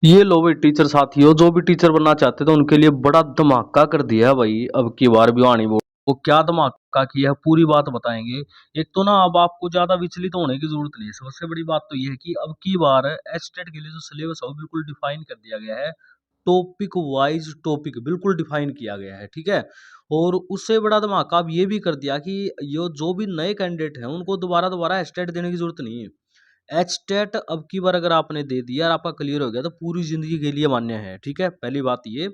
ये लो भाई टीचर साथियों, जो भी टीचर बनना चाहते थे उनके लिए बड़ा धमाका कर दिया है भाई। अब की बार भिवानी बोर्ड वो क्या धमाका किया है पूरी बात बताएंगे। एक तो ना अब आपको ज्यादा विचलित होने की जरूरत नहीं है। सबसे बड़ी बात तो ये है कि अब की बार एचटेट के लिए जो सिलेबस है वो बिल्कुल डिफाइन कर दिया गया है। टॉपिक वाइज टॉपिक बिल्कुल डिफाइन किया गया है, ठीक है। और उससे बड़ा धमाका अब ये भी कर दिया कि ये जो भी नए कैंडिडेट हैं उनको दोबारा दोबारा एचटेट देने की जरूरत नहीं है। एचटेट अब की बार अगर आपने दे दिया और आपका क्लियर हो गया तो पूरी जिंदगी के लिए मान्य है, ठीक है। पहली बात ये।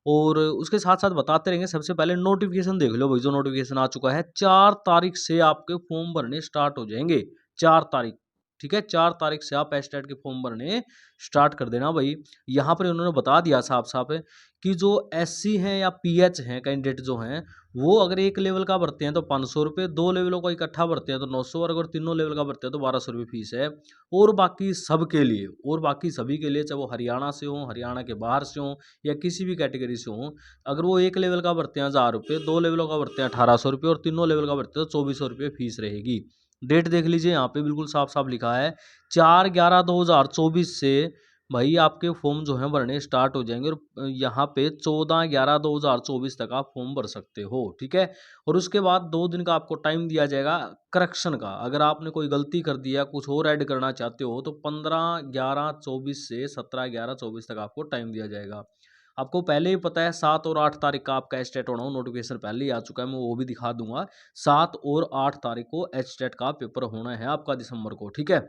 और उसके साथ साथ बताते रहेंगे। सबसे पहले नोटिफिकेशन देख लो भाई, जो नोटिफिकेशन आ चुका है 4 तारीख से आपके फॉर्म भरने स्टार्ट हो जाएंगे। 4 तारीख, ठीक है। 4 तारीख से आप एचटेट के फॉर्म भरने स्टार्ट कर देना भाई। यहाँ पर उन्होंने बता दिया साफ साफ कि जो एससी हैं या पीएच हैं कैंडिडेट जो हैं, वो अगर एक लेवल का भरते हैं तो 500 रुपये, 2 लेवलों का इकट्ठा भरते हैं तो 900, और अगर तीनों लेवल का भरते हैं तो 1200 रुपये फीस है। और बाकी सब के लिए, और बाकी सभी के लिए, चाहे वो हरियाणा से हो, हरियाणा के बाहर से हो, या किसी भी कैटेगरी से हो, अगर वो एक लेवल का भरते हैं 1000 रुपये, 2 लेवलों का भरते हैं 1800 रुपये, और तीनों लेवल का भरते हैं तो 2400 रुपये फीस रहेगी। डेट देख लीजिए, यहाँ पे बिल्कुल साफ साफ लिखा है 4/11/2024 से भाई आपके फॉर्म जो है भरने स्टार्ट हो जाएंगे। और यहाँ पे 14/11/2024 तक आप फॉर्म भर सकते हो, ठीक है। और उसके बाद 2 दिन का आपको टाइम दिया जाएगा करेक्शन का। अगर आपने कोई गलती कर दिया, कुछ और ऐड करना चाहते हो, तो 15/11/24 से 17/11/24 तक आपको टाइम दिया जाएगा। आपको पहले ही पता है 7 और 8 तारीख का आपका एचटेट होना हो, नोटिफिकेशन पहले ही आ चुका है, मैं वो भी दिखा दूंगा। 7 और 8 तारीख को एचटेट का पेपर होना है आपका दिसंबर को, ठीक है।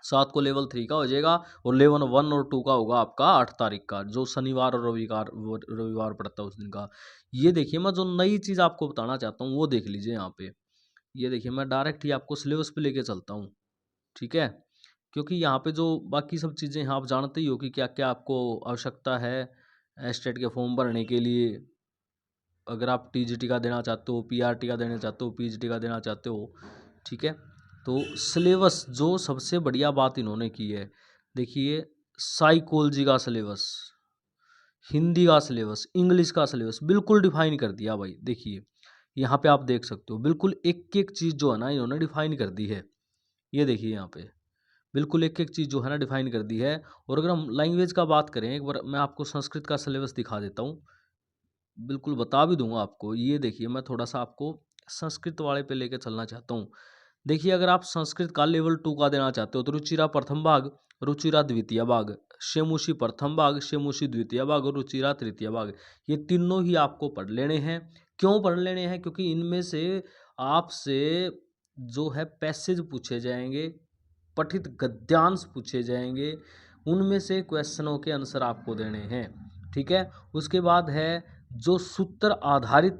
7 को लेवल 3 का हो जाएगा, और लेवल 1 और 2 का होगा आपका 8 तारीख का, जो शनिवार और रविवार रविवार पड़ता है उस दिन का। ये देखिए, मैं जो नई चीज़ आपको बताना चाहता हूँ वो देख लीजिए यहाँ पे। ये देखिए, मैं डायरेक्ट ही आपको सिलेबस पे लेके चलता हूँ, ठीक है। क्योंकि यहाँ पे जो बाकी सब चीज़ें हैं आप जानते ही हो कि क्या क्या आपको आवश्यकता है एस्टेट के फॉर्म भरने के लिए। अगर आप टीजीटी का देना चाहते हो, पीआरटी का देना चाहते हो, पीजीटी का देना चाहते हो, ठीक है। तो सिलेबस जो सबसे बढ़िया बात इन्होंने की है, देखिए, साइकोलॉजी का सिलेबस, हिंदी का सिलेबस, इंग्लिश का सिलेबस बिल्कुल डिफाइन कर दिया भाई। देखिए, यहाँ पे आप देख सकते हो बिल्कुल एक एक चीज़ जो है ना इन्होंने डिफाइन कर दी है। ये देखिए यहाँ पे बिल्कुल एक एक चीज़ जो है ना डिफाइन कर दी है। और अगर हम लैंग्वेज का बात करें, एक बार मैं आपको संस्कृत का सिलेबस दिखा देता हूँ, बिल्कुल बता भी दूंगा आपको। ये देखिए, मैं थोड़ा सा आपको संस्कृत वाले पे लेके चलना चाहता हूँ। देखिए, अगर आप संस्कृत का लेवल 2 का देना चाहते हो तो रुचिरा प्रथम भाग, रुचिरा द्वितीय भाग, शेमुषी प्रथम भाग, शेमुषी द्वितीय भाग और रुचिरा तृतीय भाग, ये तीनों ही आपको पढ़ लेने हैं। क्यों पढ़ लेने हैं? क्योंकि इनमें से आपसे जो है पैसेज पूछे जाएंगे, पठित गद्यांश पूछे जाएंगे, उनमें से क्वेश्चनों के आंसर आपको देने हैं, ठीक है। उसके बाद है जो सूत्र आधारित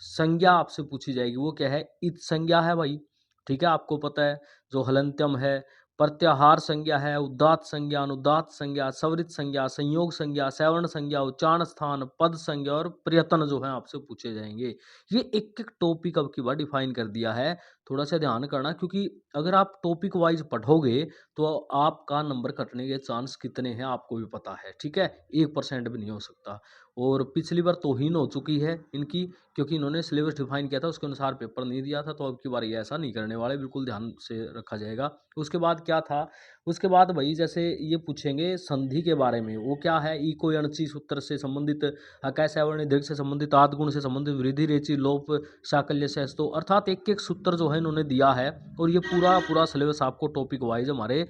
संज्ञा आपसे पूछी जाएगी, वो क्या है? इत संज्ञा है भाई, ठीक है। आपको पता है जो हलंत्यम है, प्रत्याहार संज्ञा है, उदात्त संज्ञा, अनुदात्त संज्ञा, सवरित संज्ञा, संयोग संज्ञा, सवर्ण संज्ञा, उच्चारण स्थान, पद संज्ञा और प्रयत्न जो है आपसे पूछे जाएंगे। ये एक एक टॉपिक अब की बार डिफाइन कर दिया है। थोड़ा सा ध्यान करना, क्योंकि अगर आप टॉपिक वाइज पढ़ोगे तो आपका नंबर कटने के चांस कितने हैं आपको भी पता है, ठीक है। 1% भी नहीं हो सकता। और पिछली बार तौहीन हो चुकी है इनकी, क्योंकि इन्होंने सिलेबस डिफाइन किया था उसके अनुसार पेपर नहीं दिया था। तो अब की बार ये ऐसा नहीं करने वाले, बिल्कुल ध्यान से रखा जाएगा। उसके बाद क्या था? उसके बाद भाई जैसे ये पूछेंगे संधि के बारे में, वो क्या है? इको अणची सूत्र से संबंधित, कैसे अवर्ण दीर्घ से संबंधित, आद गुण से संबंधित, वृद्धि रेचि लोप साकल्य से, तो अर्थात एक एक सूत्र जो है इन्होंने दिया है। और ये पूरा पूरा सिलेबस आपको टॉपिक वाइज हमारे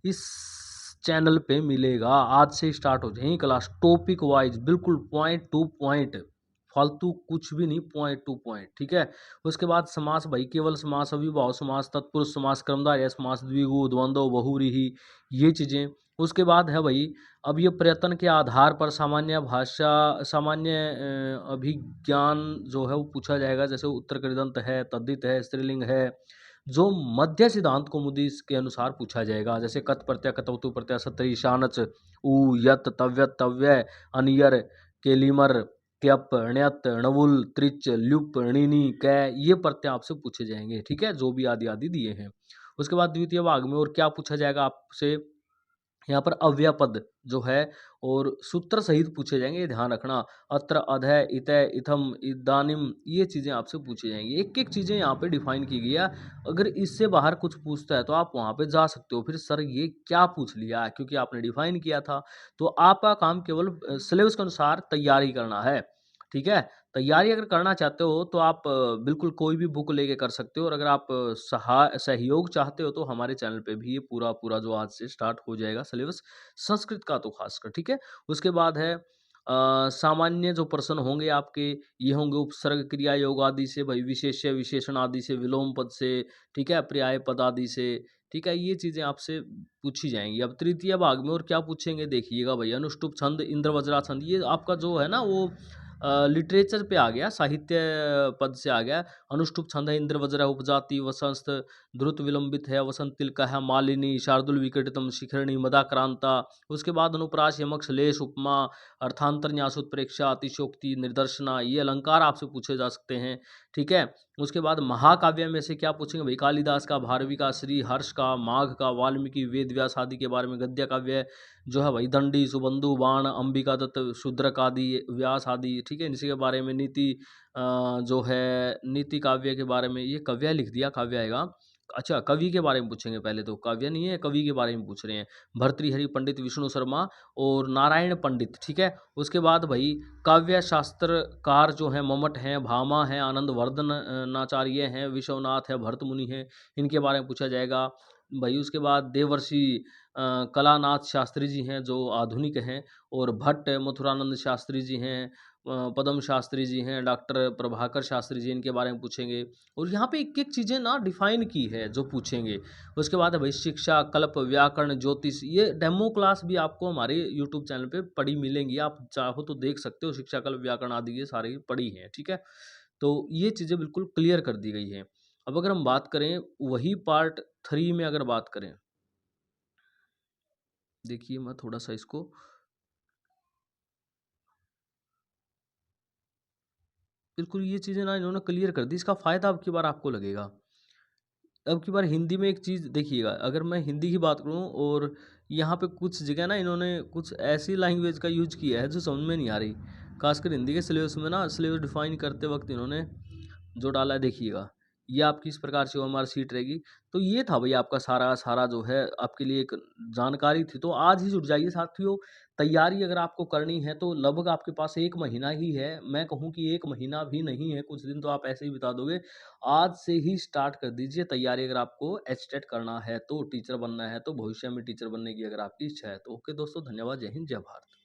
इस चैनल पे मिलेगा। आज से स्टार्ट हो जाएगी क्लास टॉपिक वाइज, बिल्कुल पॉइंट टू पॉइंट, फालतू कुछ भी नहीं, पॉइंट टू पॉइंट, ठीक है। उसके बाद समास भाई, केवल समास, अविभाव समास, तत्पुरुष समास, कर्मधारय समास, द्विगु, द्वंद्व, बहुव्रीहि, ये चीज़ें। उसके बाद है भाई, अब ये प्रयत्न के आधार पर सामान्य भाषा, सामान्य अभिज्ञान जो है वो पूछा जाएगा। जैसे उत्तर कृदंत है, तद्धित है, स्त्रीलिंग है, जो मध्य सिद्धांत कौमुदी के अनुसार पूछा जाएगा। जैसे कत प्रत्यय, कतवतु प्रत्यय, सत्री, शानच, उ, यत, तव्यत, तव्यय, अनियर, केलिमर, त्यप, ण्यत, णवुल, त्रिच, ल्युप, णिनी, कै, ये प्रत्यय आपसे पूछे जाएंगे, ठीक है, जो भी आदि आदि दिए हैं। उसके बाद द्वितीय भाग में और क्या पूछा जाएगा आपसे? यहाँ पर अव्ययपद जो है और सूत्र सहित पूछे जाएँगे, ये ध्यान रखना। अत्र, अधः, इतः, इत्थम्, इदानीं, ये चीज़ें आपसे पूछी जाएँगी। एक-एक चीज़ें यहाँ पे डिफ़ाइन की गई है। अगर इससे बाहर कुछ पूछता है तो आप वहाँ पे जा सकते हो, फिर सर ये क्या पूछ लिया है? क्योंकि आपने डिफ़ाइन किया था। तो आपका काम केवल सिलेबस के अनुसार तैयारी करना है, ठीक है? तैयारी अगर करना चाहते हो तो आप बिल्कुल कोई भी बुक लेके कर सकते हो, और अगर आप सहयोग चाहते हो तो हमारे चैनल पे भी ये पूरा-पूरा जो आज से स्टार्ट हो जाएगा सिलेबस, संस्कृत का तो ख़ासकर, ठीक है? उसके बाद है सामान्य जो प्रश्न होंगे आपके, ये होंगे उपसर्ग, क्रिया, योग आदि से, भई विशेष्य, विशेषण आदि से, विलोम पद से, ठीक है? पर्याय पद आदि से, ठीक है? ये चीज़ें आपसे पूछी जाएँगी। अब तृतीय भाग में और क्या पूछेंगे देखिएगा भई, अनुष्टुप छंद, इंद्र वज्रा छंद, ये आपका जो है ना वो लिटरेचर पे आ गया, साहित्य पद से आ गया। अनुष्टुप छंद है, इंद्र वज्र है, उपजाति, वसंत, द्रुत विलंबित है, वसंत तिलका है, मालिनी, शार्दुल विकटितम, शिखरिणी, मदाक्रांता। उसके बाद अनुप्रास, यमक, श्लेष, उपमा, अर्थांतर, न्यास, उत्प्रेक्षा, अतिशयोक्ति, निर्दर्शना, ये अलंकार आपसे पूछे जा सकते हैं, ठीक है? उसके बाद महाकाव्य में से क्या पूछेंगे भई, कालिदास का, भारवी का, श्री हर्ष का, माघ का, वाल्मीकि, वेद व्यास आदि के बारे में। गद्य काव्य जो है भाई, दंडी, सुबंधु, बाण, अंबिका दत्त, शूद्रक आदि, व्यास आदि, ठीक है? इसी के बारे में। नीति जो है नीति काव्य के बारे में, ये कव्य लिख दिया, काव्य आएगा। अच्छा, कवि के बारे में पूछेंगे पहले तो, काव्य नहीं है, कवि के बारे में पूछ रहे हैं। भर्तृहरि पंडित, विष्णु शर्मा और नारायण पंडित, ठीक है? उसके बाद भई काव्य शास्त्रकार जो हैं, मम्मट हैं, भामा हैं, आनंदवर्धन नाचार्य हैं, विश्वनाथ है, भरत मुनि हैं, इनके बारे में पूछा जाएगा। भई उसके बाद देवर्षि कलानाथ शास्त्री जी हैं जो आधुनिक हैं, और भट्ट मथुरानंद शास्त्री जी हैं, पदम शास्त्री जी हैं, डॉक्टर प्रभाकर शास्त्री जी, इनके बारे में पूछेंगे। और यहाँ पे एक-एक चीज़ें ना डिफ़ाइन की है जो पूछेंगे। उसके बाद है भाई शिक्षा, कल्प, व्याकरण, ज्योतिष, ये डेमो क्लास भी आपको हमारे यूट्यूब चैनल पे पड़ी मिलेंगी। आप चाहो तो देख सकते हो, शिक्षा, कल्प, व्याकरण आदि ये सारी पड़ी हैं, ठीक है? तो ये चीज़ें बिल्कुल क्लियर कर दी गई हैं। अब अगर हम बात करें वही पार्ट 3 में अगर बात करें, देखिए मैं थोड़ा-सा इसको, बिल्कुल ये चीज़ें ना इन्होंने क्लियर कर दी, इसका फ़ायदा अब की बार आपको लगेगा। अब की बार हिंदी में एक चीज़ देखिएगा, अगर मैं हिंदी की बात करूँ, और यहाँ पे कुछ जगह ना इन्होंने कुछ ऐसी लैंग्वेज का यूज़ किया है जो समझ में नहीं आ रही। ख़ासकर हिंदी के सिलेबस में ना, सिलेबस डिफ़ाइन करते वक़्त इन्होंने जो डाला है देखिएगा, ये आपकी इस प्रकार से ओएमआर शीट रहेगी। तो ये था भई आपका सारा सारा जो है आपके लिए एक जानकारी थी। तो आज ही जुड़ जाइए साथियों, तैयारी अगर आपको करनी है तो लगभग आपके पास 1 महीना ही है। मैं कहूँ कि 1 महीना भी नहीं है, कुछ दिन तो आप ऐसे ही बिता दोगे। आज से ही स्टार्ट कर दीजिए तैयारी, अगर आपको एचटेट करना है तो, टीचर बनना है तो, भविष्य में टीचर बनने की अगर आपकी इच्छा है तो। ओके दोस्तों, धन्यवाद। जय हिंद, जय भारत।